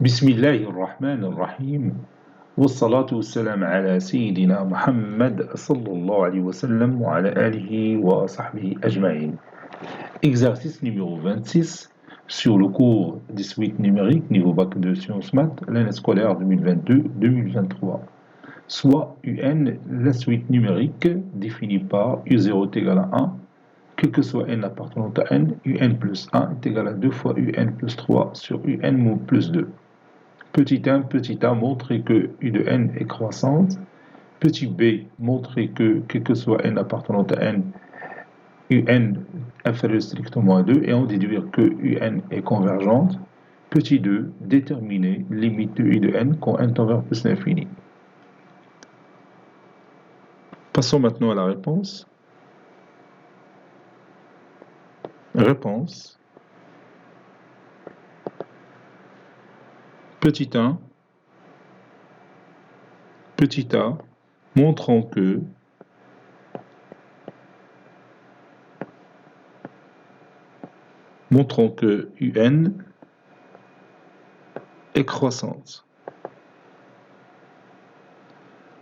بسم الله الرحمن الرحيم والصلاة والسلام على سيدنا محمد صلى الله عليه وسلم وعلى آله وصحبه أجمعين. Exercice numéro 26 sur le cours des suites numériques niveau bac de sciences maths l'année scolaire 2022-2023. Soit UN, la suite numérique définie par U0 est égal à 1, quel que soit n appartenant à n, UN plus 1 est égal à 2 fois UN plus 3 sur UN plus 2. Petit 1, montrer que U de n est croissante. Petit b, montrer que, quel que soit n appartenant à n, UN inférieur strictement à 2 et en déduire que UN est convergente. Petit 2, déterminer limite de U de n quand n tend vers plus l'infini. Passons maintenant à la réponse. Réponse. Petit 1, petit a, montrant que UN est croissante.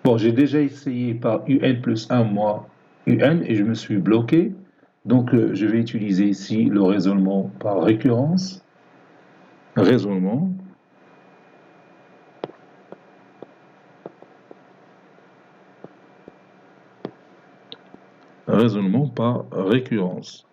Bon, j'ai déjà essayé par UN plus 1 moins UN et je me suis bloqué. Donc, je vais utiliser ici le raisonnement par récurrence. Raisonnement. Raisonnement par récurrence.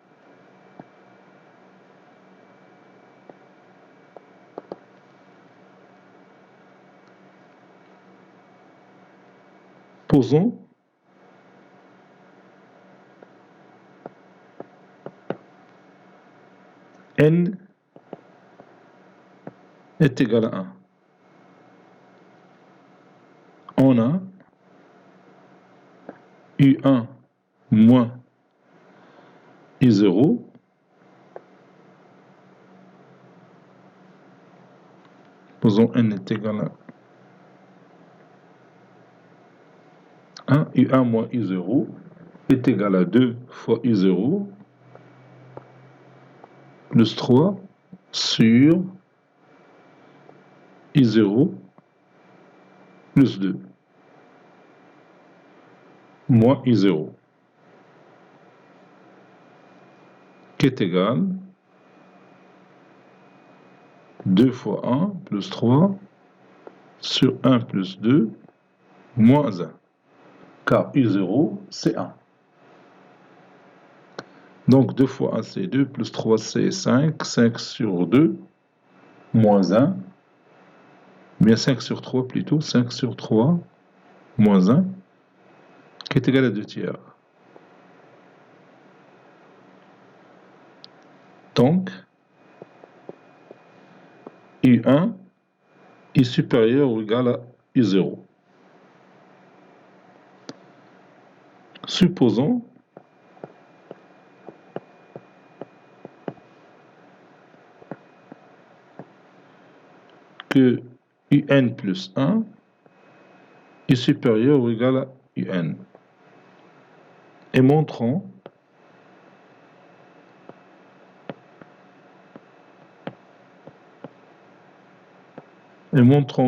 Posons n est égal à 1. On a U1 moins U0 posons n est égal à 1, U1 moins U0 est égal à 2 fois U0 plus 3 sur I0 plus 2 moins I0 qui est égal 2 fois 1 plus 3 sur 1 plus 2 moins 1. Car U0 c'est 1. Donc 2 fois 1 c'est 2 plus 3 c'est 5. 5 sur 2 moins 1. Bien 5 sur 3 plutôt. 5 sur 3 moins 1 qui est égal à 2 tiers. Donc U1 est supérieur ou égal à U0. Supposons que UN plus 1 est supérieur ou égal à UN. Et montrons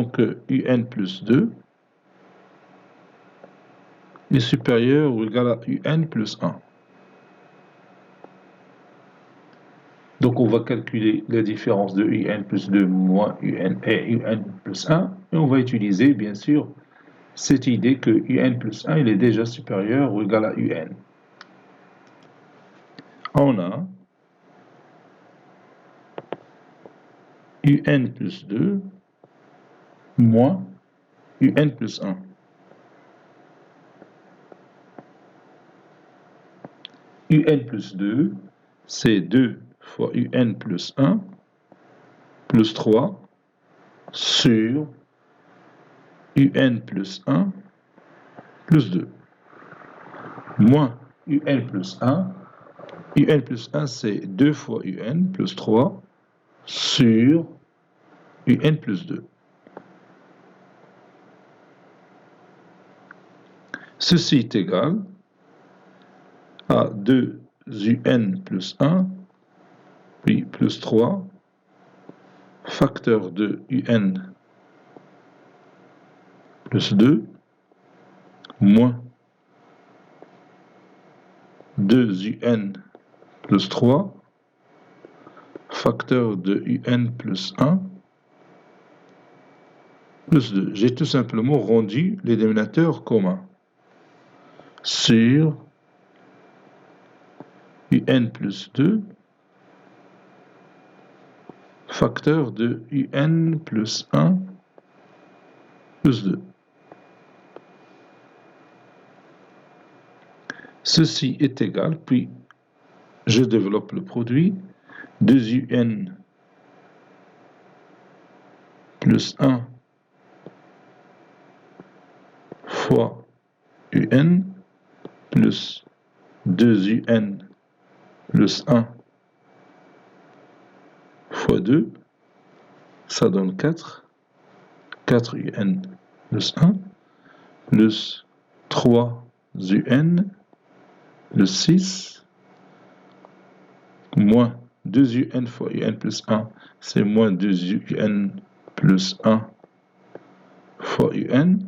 que UN plus 2 est supérieur ou égal à UN plus 1. Donc on va calculer la différence de UN plus 2 moins UN et UN plus 1 et on va utiliser bien sûr cette idée que UN plus 1 il est déjà supérieur ou égal à UN. On a UN plus 2 moins UN plus 1. UN plus 2, c'est 2 fois UN plus 1 plus 3 sur UN plus 1 plus 2 moins UN plus 1. UN plus 1, c'est 2 fois UN plus 3 sur UN plus 2. Ceci est égal à 2 UN plus 1, puis plus 3 facteur de UN plus 2 moins 2UN plus 3 facteur de UN plus 1 plus 2. J'ai tout simplement rendu les dénominateurs communs sur UN plus 2 facteur de UN plus 1 plus 2. Ceci est égal, puis je développe le produit 2UN plus 1 fois UN plus 2UN plus 1 fois 2, ça donne 4. 4UN plus 1 plus 3UN plus 6 moins 2UN fois UN plus 1, c'est moins 2UN plus 1 fois UN.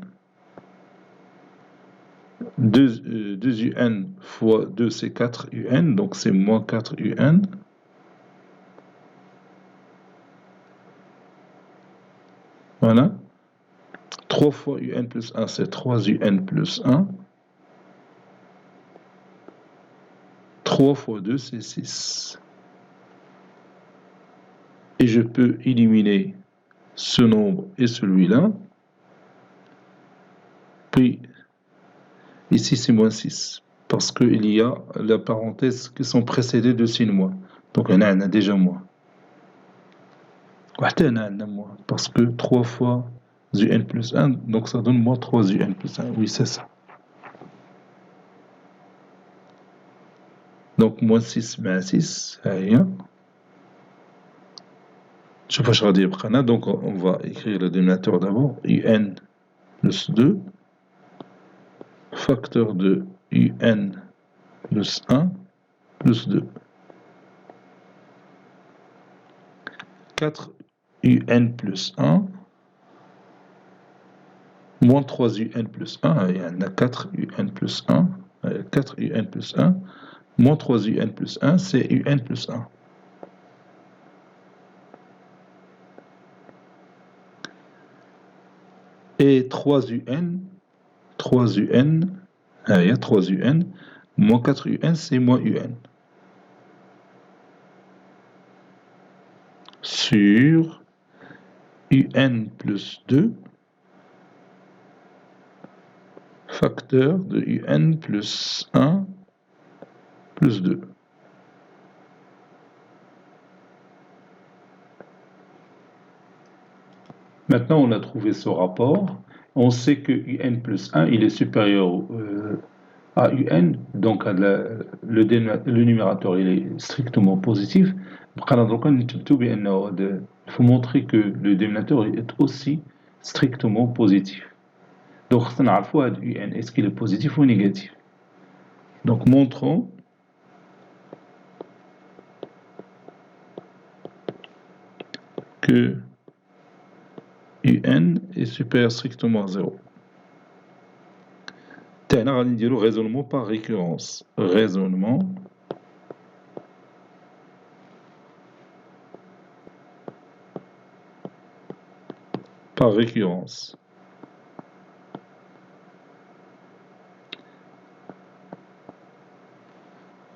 2 UN fois 2, c'est 4 UN, donc c'est moins 4 UN. Voilà. 3 fois UN plus 1, c'est 3 UN plus 1. 3 fois 2, c'est 6. Et je peux éliminer ce nombre et celui-là. Puis, ici, c'est moins 6. Parce qu'il y a la parenthèse qui sont précédées de signe moins. Donc, on a déjà moins. Parce que 3 fois UN plus 1, donc ça donne moins 3 UN plus 1. Oui, c'est ça. Donc, moins 6, mais 6, rien. Je vais faire dire prana. Donc, on va écrire le dénominateur d'abord. UN plus 2, facteur de UN plus 1 plus 2. 4 UN plus 1 moins 3 UN plus 1, il y en a 4 UN plus 1, 4 UN plus 1, moins 3 UN plus 1, c'est UN plus 1. Et 3 UN, il y a 3 UN, moins 4 UN, c'est moins UN. Sur UN plus 2, facteur de UN plus 1 plus 2. Maintenant, on a trouvé ce rapport. On sait que UN plus 1, il est supérieur à UN, donc le numérateur il est strictement positif. Il faut montrer que le dénominateur est aussi strictement positif. Donc, on a UN, est-ce qu'il est positif ou négatif? Donc, montrons que UN est supérieur strictement à 0. On va dire raisonnement par récurrence. Raisonnement par récurrence.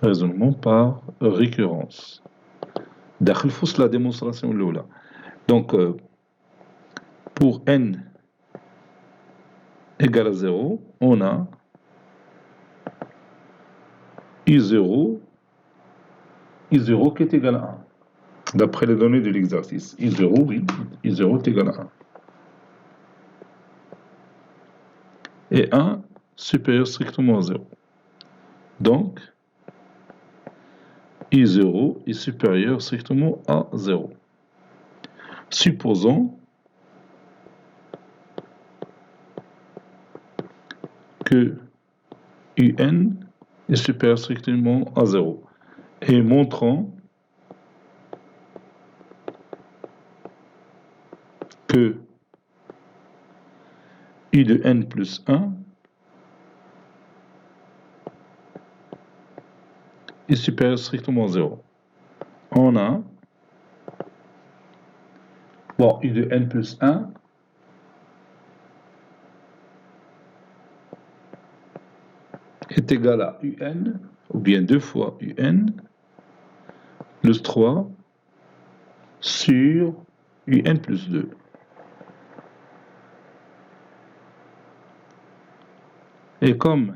Raisonnement par récurrence. داخل فوسط la démonstration là. Donc, pour n égale à 0, on a I0 qui est égal à 1. D'après les données de l'exercice. I0, oui, I0 est égal à 1. Et 1 supérieur strictement à 0. Donc, I0 est supérieur strictement à 0. Supposons que UN est supérieur strictement à 0. Et montrons que U de n plus 1 est supérieur strictement à 0. On a U de n plus 1 est égal à un, ou bien 2 fois un, plus 3 sur un plus 2. Et comme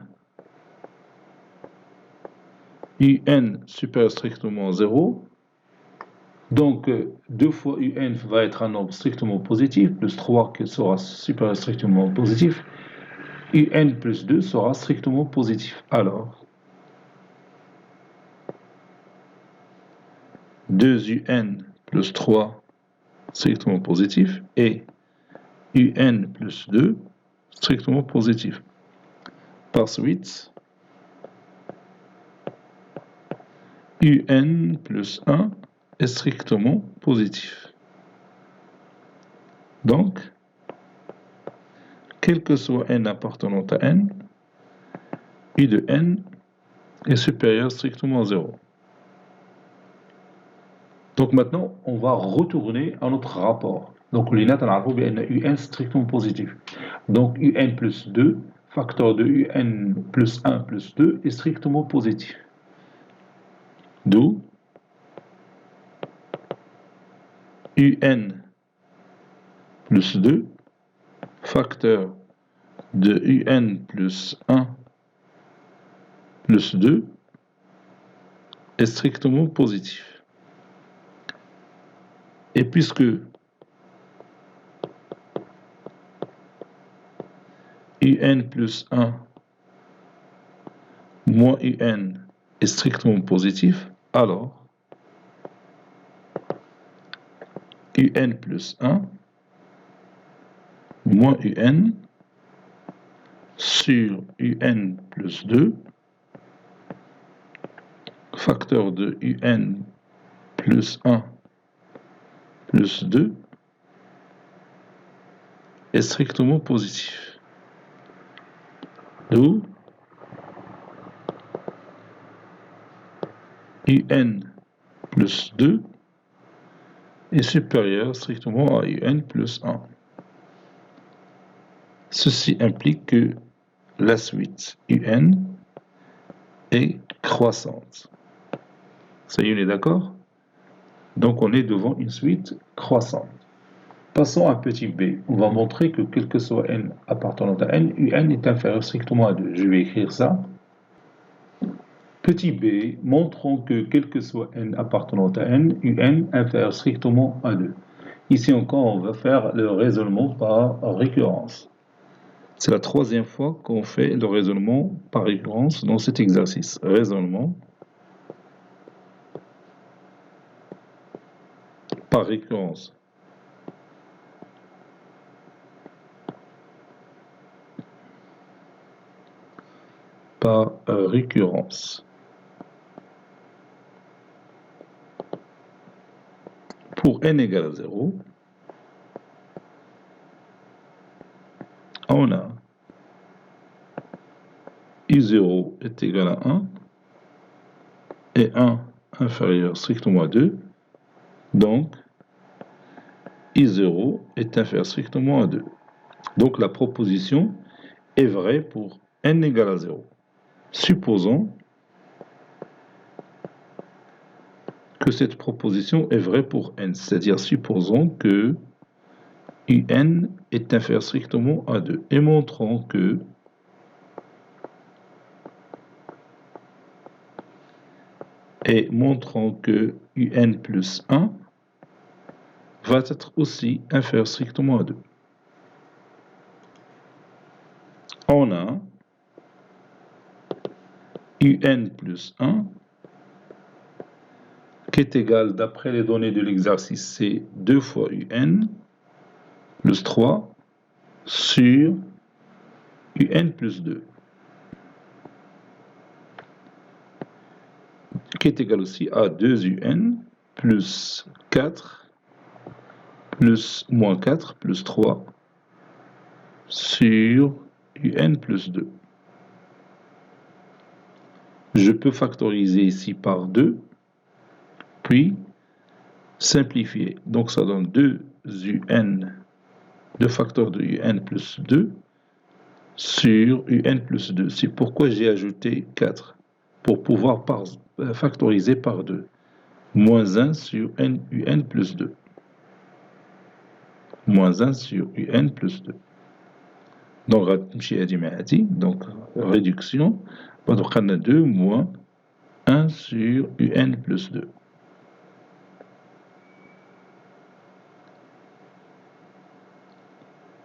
un supérieur strictement à 0, donc 2 fois un va être un nombre strictement positif, plus 3 qui sera supérieur strictement positif, un plus 2 sera strictement positif. Alors, 2un plus 3 strictement positif et un plus 2 strictement positif. Par suite, un plus 1 est strictement positif. Donc, quel que soit n appartenant à n, U de n est supérieur strictement à 0. Donc maintenant, on va retourner à notre rapport. Donc, l'INAT, on a UN strictement positif. Donc, UN plus 2, facteur de UN plus 1 plus 2 est strictement positif. D'où UN plus 2, facteur de UN plus 1 plus 2 est strictement positif. Et puisque UN plus 1 moins UN est strictement positif, alors UN plus 1 moins UN sur UN plus 2, facteur de UN plus 1 plus 2 est strictement positif. D'où UN plus 2 est supérieur strictement à UN plus 1. Ceci implique que la suite UN est croissante. Ça y est, on est d'accord? Donc on est devant une suite croissante. Passons à petit b. On va montrer que quel que soit n appartenant à n, un est inférieur strictement à 2. Je vais écrire ça. Petit b, montrons que quel que soit n appartenant à n, un inférieur strictement à 2. Ici encore, on va faire le raisonnement par récurrence. C'est la troisième fois qu'on fait le raisonnement par récurrence dans cet exercice. Raisonnement par récurrence. Par récurrence. Pour n égale à 0, on a I0 est égal à 1 et 1 inférieur strictement à 2. Donc, I0 est inférieur strictement à 2. Donc, la proposition est vraie pour n égale à 0. Supposons que cette proposition est vraie pour n, c'est-à-dire supposons que un est inférieur strictement à 2 et montrons que un plus 1 va être aussi inférieur strictement à 2. On a un plus 1 qui est égal, d'après les données de l'exercice, c'est 2 fois un plus 3 sur un plus 2, qui est égal aussi à 2 un plus 4 plus moins 4 plus 3 sur un plus 2. Je peux factoriser ici par 2, puis simplifier. Donc ça donne 2 facteurs de un plus 2 sur un plus 2. C'est pourquoi j'ai ajouté 4, pour pouvoir factoriser par 2. Moins 1 sur un plus 2. Moins 1 sur un plus 2. Donc, réduction. Donc, on a 2 moins 1 sur un plus 2.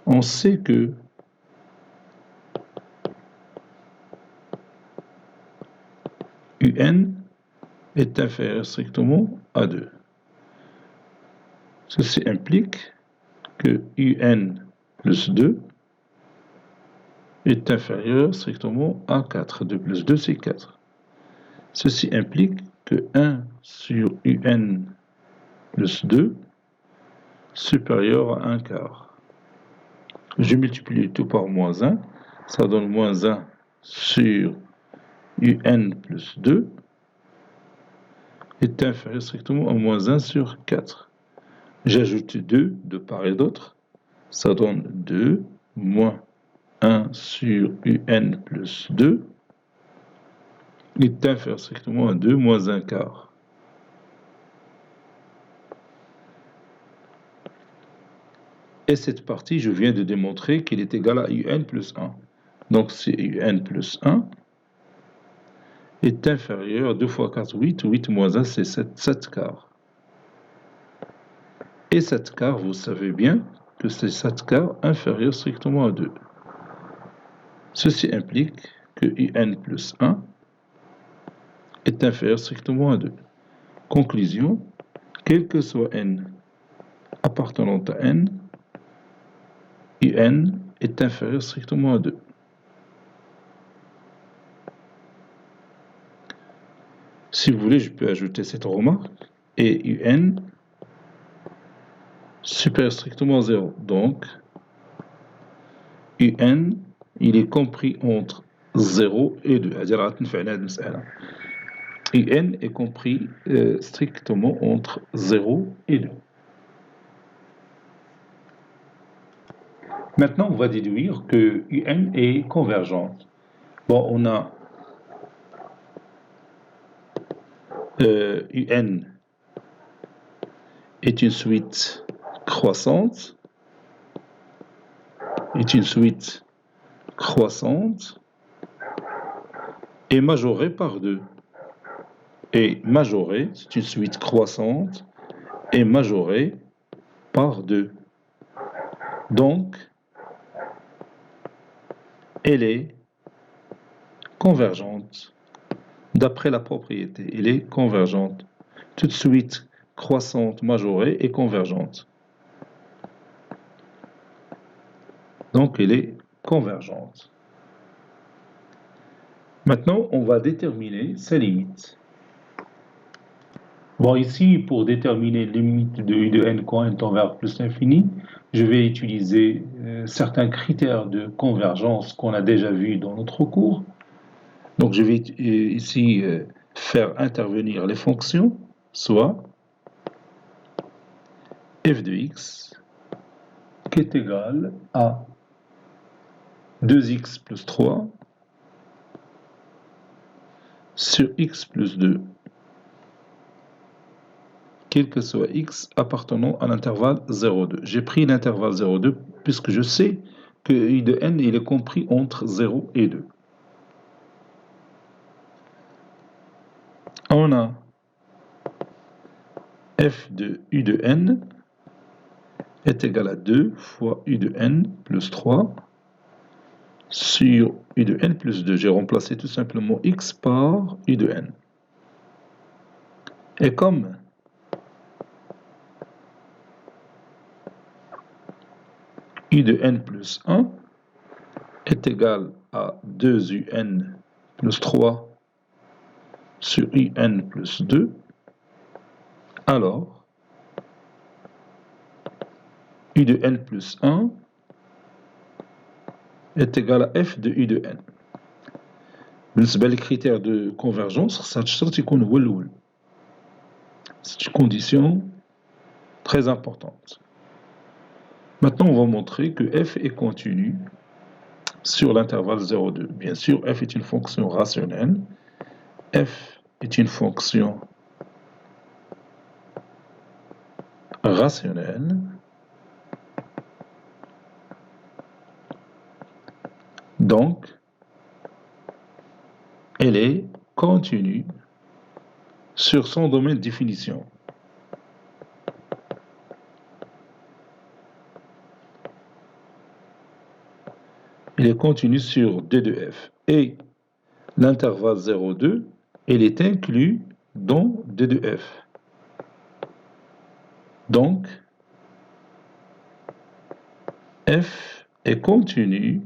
On sait que un est inférieur strictement à 2. Ceci implique que un plus 2 est inférieur strictement à 4. 2 plus 2, c'est 4. Ceci implique que 1 sur un plus 2 supérieur à 1 quart. Je multiplie tout par moins 1, ça donne moins 1 sur un plus 2 est inférieur strictement à moins 1 sur 4. J'ajoute 2 de part et d'autre, ça donne 2 moins 1 sur un plus 2 est inférieur strictement à 2 moins 1 quart. Et cette partie, je viens de démontrer qu'elle est égale à un plus 1. Donc, c'est un plus 1 est inférieur à 2 fois 4, 8. 8 moins 1, c'est 7 quarts. Et 7 quarts, vous savez bien que c'est 7 quarts inférieur strictement à 2. Ceci implique que un plus 1 est inférieur strictement à 2. Conclusion, quel que soit n appartenant à n, un est inférieur strictement à 2. Si vous voulez, je peux ajouter cette remarque. Et un supérieur strictement à 0. Donc, un, il est compris entre 0 et 2. C'est-à-dire, un est compris strictement entre 0 et 2. Maintenant, on va déduire que un est convergente. Bon, on a un est une suite croissante, et majorée par 2. Et majorée, c'est une suite croissante et majorée par 2. Donc, elle est convergente. D'après la propriété, elle est convergente. Toute suite croissante majorée est convergente. Donc, elle est convergente. Maintenant, on va déterminer sa limite. Bon, ici, pour déterminer la limite de u de n quand n tend vers plus l'infini, je vais utiliser certains critères de convergence qu'on a déjà vus dans notre cours. Donc, je vais ici faire intervenir les fonctions, soit f de x qui est égal à 2x plus 3 sur x plus 2, quel que soit x appartenant à l'intervalle 0,2. J'ai pris l'intervalle 0,2 puisque je sais que u de n il est compris entre 0 et 2. On a f de u de n est égal à 2 fois u de n plus 3 sur u de n plus 2. J'ai remplacé tout simplement x par u de n. Et comme u de n plus 1 est égal à 2un plus 3 sur un plus 2, alors U de n plus 1 est égal à f de U de n. بالنسبة للcritère de convergence, c'est une condition très importante. Maintenant, on va montrer que f est continu sur l'intervalle 0,2. Bien sûr, f est une fonction rationnelle. F est une fonction rationnelle. Donc, elle est continue sur son domaine de définition. Elle est continue sur D de f. Et l'intervalle 0,2, elle est inclue dans D de f. Donc, f est continue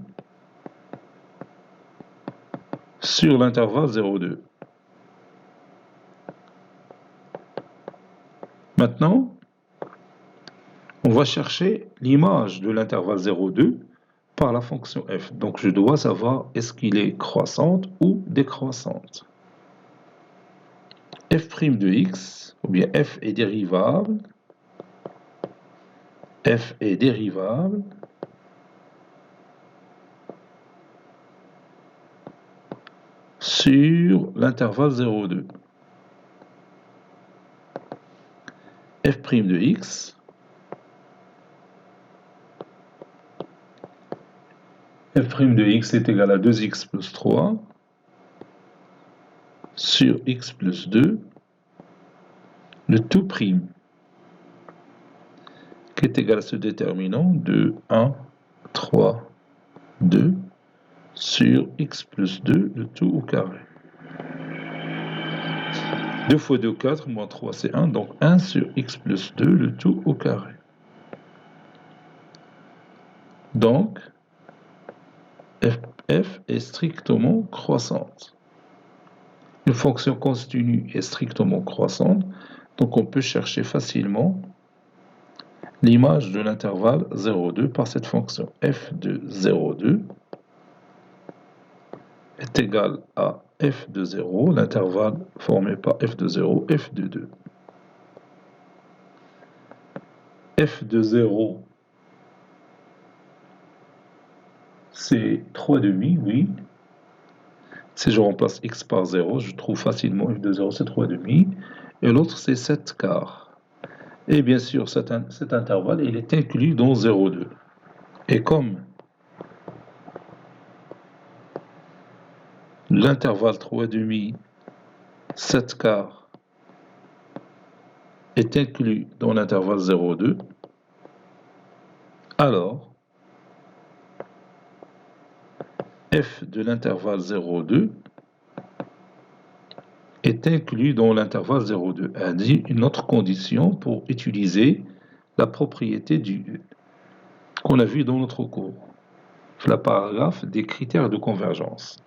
sur l'intervalle 0,2. Maintenant, on va chercher l'image de l'intervalle 0,2 par la fonction f. Donc, je dois savoir est-ce qu'il est croissante ou décroissante. F' de x, ou bien f est dérivable. F est dérivable sur l'intervalle 0,2. F' de x f' de x est égal à 2x plus 3 sur x plus 2, le tout prime, qui est égal à ce déterminant de 1, 3, 2 sur x plus 2, le tout au carré. 2 fois 2, 4, moins 3, c'est 1, donc 1 sur x plus 2, le tout au carré. Donc, f est strictement croissante. Une fonction continue est strictement croissante, donc on peut chercher facilement l'image de l'intervalle 0,2 par cette fonction. F de 0,2 est égal à f de 0, l'intervalle formé par f de 0, f de 2. F de 0, c'est 3,5, oui. Si je remplace x par 0, je trouve facilement f de 0, c'est 3,5. Et l'autre, c'est 7 quarts. Et bien sûr, cet intervalle, il est inclus dans 0,2. Et comme l'intervalle 3,5, 7 quarts est inclus dans l'intervalle 0,2, alors f de l'intervalle 0,2 est inclus dans l'intervalle 0,2. Indique une autre condition pour utiliser la propriété du qu'on a vu dans notre cours, la paragraphe des critères de convergence.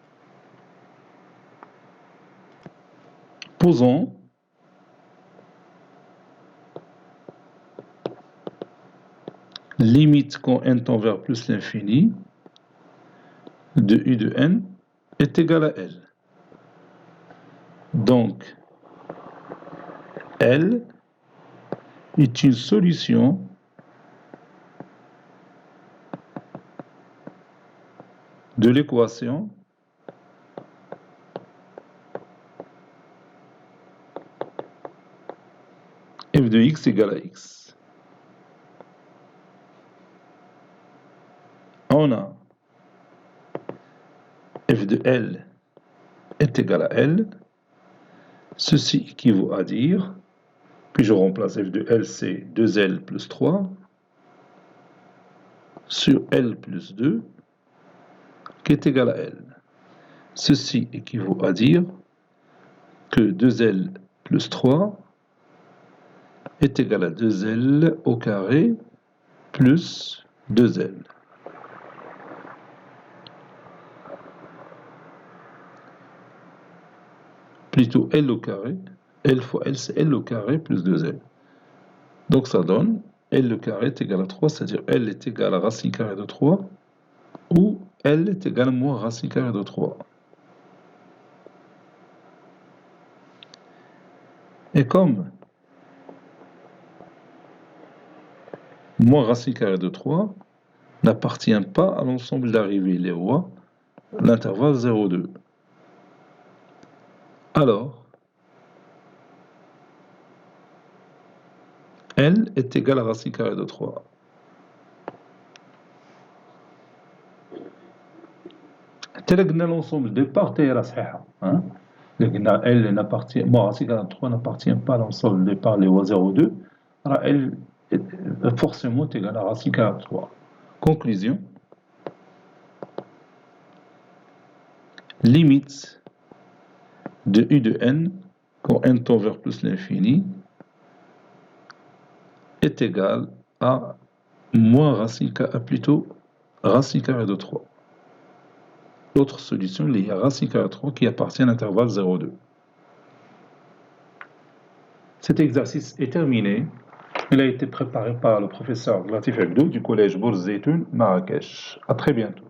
Posons limite quand n tend vers plus l'infini de u de n est égal à L. Donc, L est une solution de l'équation f de x égale à x. On a f de L est égal à L. Ceci équivaut à dire, puis je remplace f de L, c'est 2L plus 3 sur L plus 2 qui est égal à L. Ceci équivaut à dire que 2L plus 3 est égal à 2L au carré plus 2L. Plutôt L au carré, L fois L, c'est L au carré plus 2L. Donc ça donne L carré est égal à 3, c'est-à-dire L est égal à racine carrée de 3, ou L est égal à moins racine carrée de 3. Et comme moins racine carrée de 3 n'appartient pas à l'ensemble d'arrivées, les rois, l'intervalle 0,2. Alors, L est égal à racine carrée de 3. تلقنا l'ensemble de part est صحيحة. L n'appartient, bon, racine carrée de 3 n'appartient pas à l'ensemble de part les rois 0,2. Alors, L est forcément égal à racine carrée de 3. Conclusion. Limite de U de n, quand n tend vers plus l'infini, est égal à moins racine carrée, plutôt racine carrée de 3. L'autre solution, il y a racine carrée de 3 qui appartient à l'intervalle 0,2. Cet exercice est terminé. Il a été préparé par le professeur Latif Abdou du collège Bourz Zeytoun, Marrakech. À très bientôt.